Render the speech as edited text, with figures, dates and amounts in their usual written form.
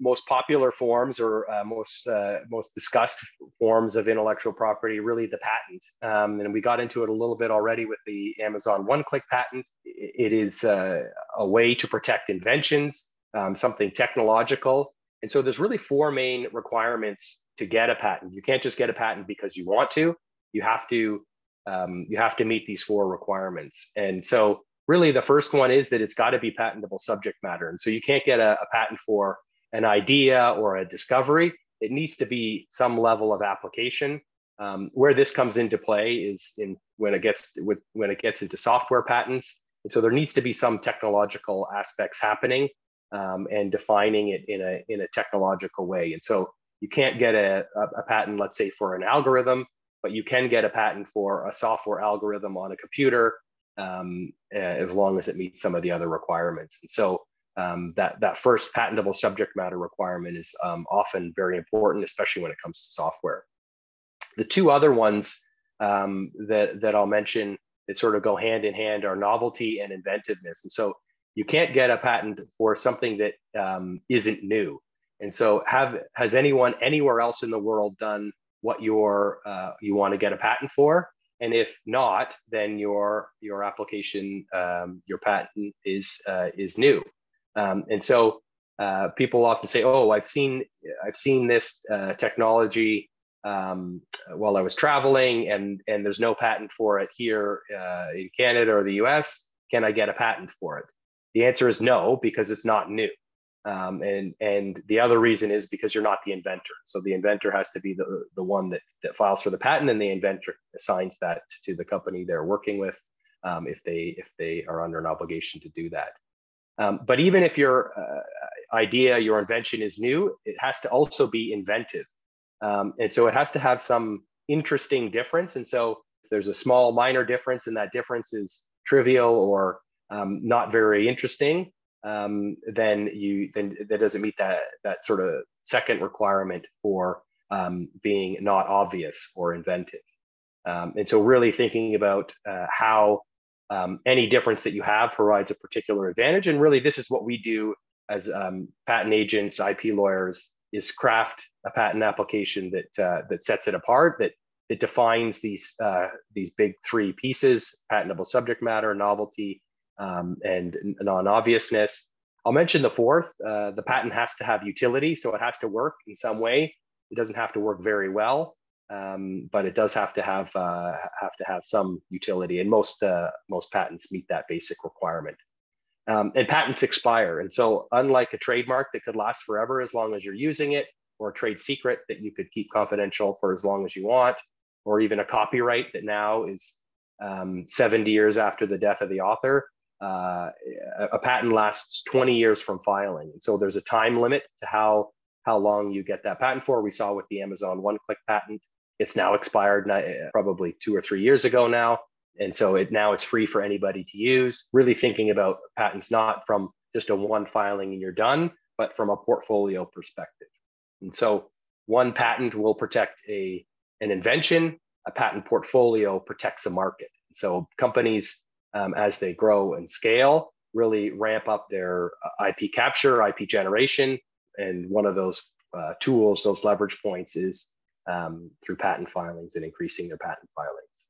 most popular forms or most discussed forms of intellectual property, really the patent. And we got into it a little bit already with the Amazon one-click patent. It is a way to protect inventions, something technological. And so there's really four main requirements to get a patent. You can't just get a patent because you want to. You have to meet these four requirements. And so really the first one is that it's got to be patentable subject matter. And so you can't get a patent for an idea or a discovery. It needs to be some level of application. Where this comes into play is when it gets into software patents. And so there needs to be some technological aspects happening and defining it in a technological way. And so you can't get a patent, let's say, for an algorithm, but you can get a patent for a software algorithm on a computer, as long as it meets some of the other requirements. And so that first patentable subject matter requirement is often very important, especially when it comes to software. The two other ones that I'll mention that sort of go hand in hand are novelty and inventiveness. And so you can't get a patent for something that isn't new. And so has anyone anywhere else in the world done what you want to get a patent for? And if not, then your application, your patent is new. And so people often say, "Oh, I've seen this technology while I was traveling, and there's no patent for it here in Canada or the US. Can I get a patent for it?" The answer is no, because it's not new. And the other reason is because you're not the inventor. So the inventor has to be the one that files for the patent, and the inventor assigns that to the company they're working with if they are under an obligation to do that. But even if your idea, your invention is new, it has to also be inventive. And so it has to have some interesting difference. And so if there's a small minor difference and that difference is trivial or not very interesting, then that doesn't meet that sort of second requirement for being not obvious or inventive. And so really thinking about how any difference that you have provides a particular advantage. And really this is what we do as patent agents, IP lawyers, is craft a patent application that sets it apart, that defines these big three pieces: patentable subject matter, novelty, and non-obviousness. I'll mention the fourth. The patent has to have utility, so it has to work in some way. It doesn't have to work very well, but it does have to have some utility, and most patents meet that basic requirement. And patents expire, and so unlike a trademark that could last forever as long as you're using it, or a trade secret that you could keep confidential for as long as you want, or even a copyright that now is 70 years after the death of the author, a patent lasts 20 years from filing. And so there's a time limit to how long you get that patent for. We saw with the Amazon one-click patent, it's now expired probably 2 or 3 years ago now. And so now it's free for anybody to use. Really thinking about patents not from just a one filing and you're done, but from a portfolio perspective. And so one patent will protect an invention. A patent portfolio protects a market. So companies, as they grow and scale, really ramp up their IP capture, IP generation. And one of those tools, those leverage points, is through patent filings and increasing their patent filings.